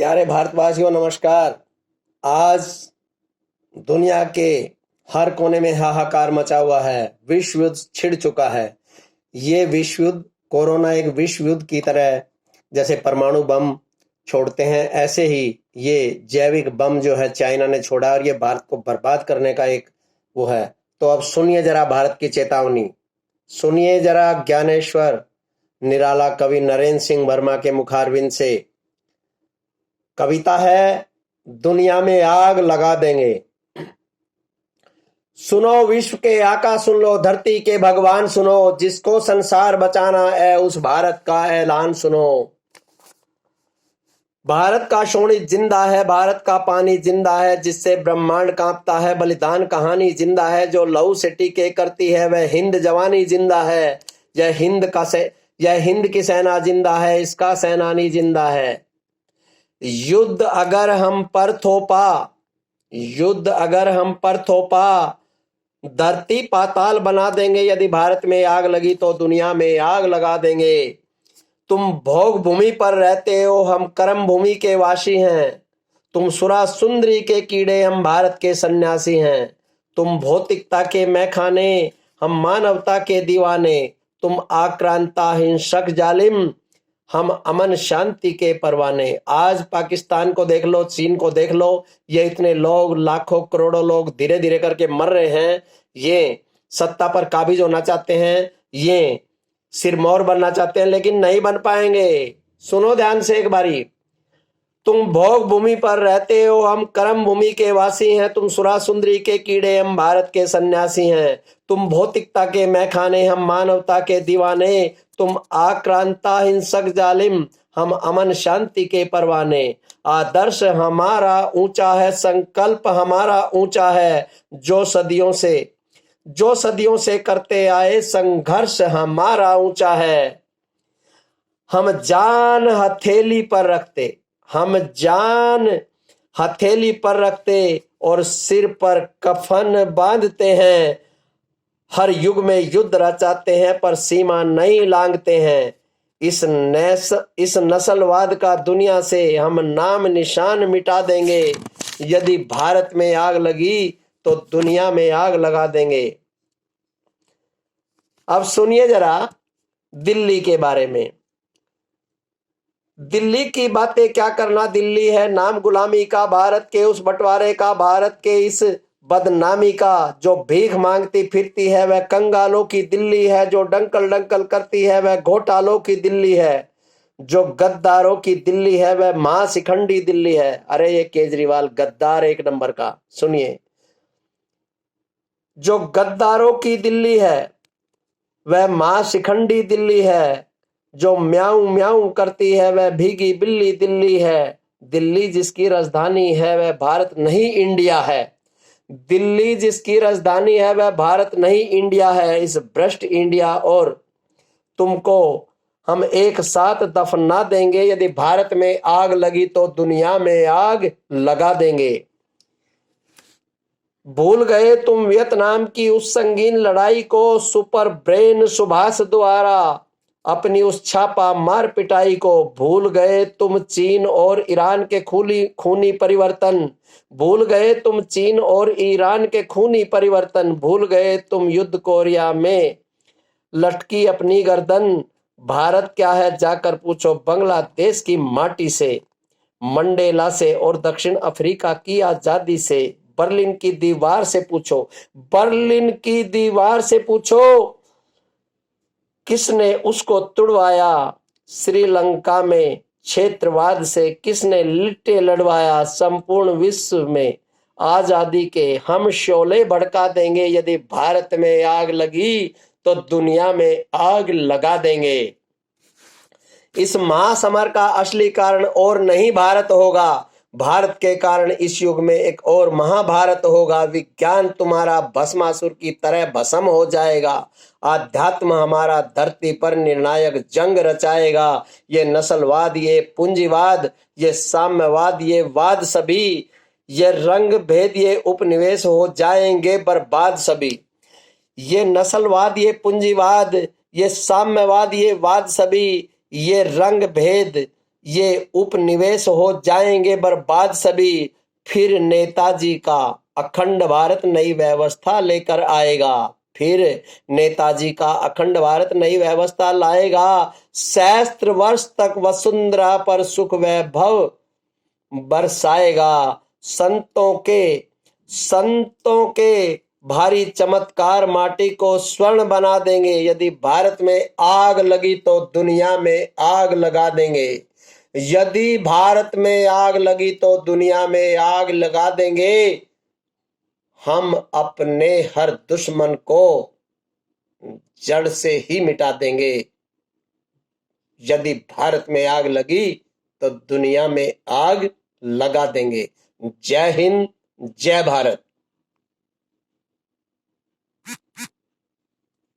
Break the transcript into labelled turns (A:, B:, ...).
A: प्यारे भारतवासियों नमस्कार। आज दुनिया के हर कोने में हाहाकार मचा हुआ है। विश्व युद्ध छिड़ चुका है। ये विश्व युद्ध कोरोना एक विश्व युद्ध की तरह जैसे परमाणु बम छोड़ते हैं, ऐसे ही ये जैविक बम जो है चाइना ने छोड़ा और ये भारत को बर्बाद करने का एक वो है। तो अब सुनिए जरा भारत की चेतावनी, सुनिए जरा ज्ञानेश्वर निराला कवि नरेंद्र सिंह वर्मा के मुखारविंद से। कविता है, दुनिया में आग लगा देंगे। सुनो विश्व के आका, सुन लो धरती के भगवान, सुनो जिसको संसार बचाना है उस भारत का ऐलान सुनो। भारत का शोणित जिंदा है, भारत का पानी जिंदा है, जिससे ब्रह्मांड कांपता है। बलिदान कहानी जिंदा है, जो लहू से टीके करती है वह हिंद जवानी जिंदा है। यह हिंद की सेना जिंदा है, इसका सेनानी जिंदा है। युद्ध अगर हम पर थोपा धरती पाताल बना देंगे। यदि भारत में आग लगी तो दुनिया में आग लगा देंगे। तुम भोग भूमि पर रहते हो, हम कर्म भूमि के वासी हैं। तुम सुरा सुंदरी के कीड़े, हम भारत के सन्यासी हैं। तुम भौतिकता के मैखाने, हम मानवता के दीवाने। तुम आक्रांता हिंसक जालिम, हम अमन शांति के परवाने। आज पाकिस्तान को देख लो, चीन को देख लो, ये इतने लोग, लाखों करोड़ों लोग धीरे धीरे करके मर रहे हैं। ये सत्ता पर काबिज होना चाहते हैं, ये सिरमौर बनना चाहते हैं, लेकिन नहीं बन पाएंगे। सुनो ध्यान से एक बारी। तुम भोग भूमि पर रहते हो, हम कर्म भूमि के वासी हैं। तुम सुरा सुंदरी के कीड़े, हम भारत के सन्यासी हैं। तुम भौतिकता के मैखाने, हम मानवता के दीवाने। तुम आक्रांता हिंसक जालिम, हम अमन शांति के परवाने। आदर्श हमारा ऊंचा है, संकल्प हमारा ऊंचा है। जो सदियों से करते आए संघर्ष हमारा ऊंचा है। हम जान हथेली पर रखते और सिर पर कफन बांधते हैं। हर युग में युद्ध रचाते हैं पर सीमा नहीं लांघते हैं। इस नस्लवाद का दुनिया से हम नाम निशान मिटा देंगे। यदि भारत में आग लगी तो दुनिया में आग लगा देंगे। अब सुनिए जरा दिल्ली के बारे में। दिल्ली की बातें क्या करना, दिल्ली है नाम गुलामी का, भारत के उस बंटवारे का, भारत के इस बदनामी का। जो भीख मांगती फिरती है वह कंगालों की दिल्ली है। जो डंकल डंकल करती है वह घोटालों की दिल्ली है। जो गद्दारों की दिल्ली है वह महाशिखंडी दिल्ली है। अरे ये केजरीवाल गद्दार एक नंबर का। सुनिए, जो गद्दारों की दिल्ली है वह महाशिखंडी दिल्ली है। जो म्याऊं म्याऊं करती है वह भीगी बिल्ली दिल्ली है। दिल्ली जिसकी राजधानी है वह भारत नहीं इंडिया है। दिल्ली जिसकी राजधानी है वह भारत नहीं इंडिया है। इस भ्रष्ट इंडिया और तुमको हम एक साथ दफना देंगे। यदि भारत में आग लगी तो दुनिया में आग लगा देंगे। भूल गए तुम वियतनाम की उस संगीन लड़ाई को, सुपर ब्रेन सुभाष द्वारा अपनी उस छापा मार पिटाई को। भूल गए तुम चीन और ईरान के खूनी परिवर्तन। भूल गए तुम चीन और ईरान के खूनी परिवर्तन। भूल गए तुम युद्ध कोरिया में लटकी अपनी गर्दन। भारत क्या है जाकर पूछो बांग्लादेश की माटी से, मंडेला से और दक्षिण अफ्रीका की आजादी से। बर्लिन की दीवार से पूछो किसने उसको तुड़वाया। श्रीलंका में क्षेत्रवाद से किसने लिट्टे लड़वाया। संपूर्ण विश्व में आजादी के हम शोले भड़का देंगे। यदि भारत में आग लगी तो दुनिया में आग लगा देंगे। इस महासमर का असली कारण और नहीं भारत होगा, भारत के कारण इस युग में एक और महाभारत होगा। विज्ञान तुम्हारा भस्मासुर की तरह भस्म हो जाएगा। आध्यात्म हमारा धरती पर निर्णायक जंग रचाएगा। ये नस्लवाद, ये पूंजीवाद, ये साम्यवाद, ये वाद सभी, ये रंग भेद, ये उपनिवेश हो जाएंगे बर्बाद सभी। ये नस्लवाद, ये पूंजीवाद, ये साम्यवाद, ये वाद सभी, ये रंग भेद, ये उपनिवेश हो जाएंगे बर्बाद सभी। फिर नेताजी का अखंड भारत नई व्यवस्था लेकर आएगा। फिर नेताजी का अखंड भारत नई व्यवस्था लाएगा। सहस्त्र वर्ष तक वसुंधरा पर सुख वैभव बरसाएगा। संतों के भारी चमत्कार माटी को स्वर्ण बना देंगे। यदि भारत में आग लगी तो दुनिया में आग लगा देंगे। यदि भारत में आग लगी तो दुनिया में आग लगा देंगे। हम अपने हर दुश्मन को जड़ से ही मिटा देंगे। यदि भारत में आग लगी तो दुनिया में आग लगा देंगे। जय हिंद, जय भारत।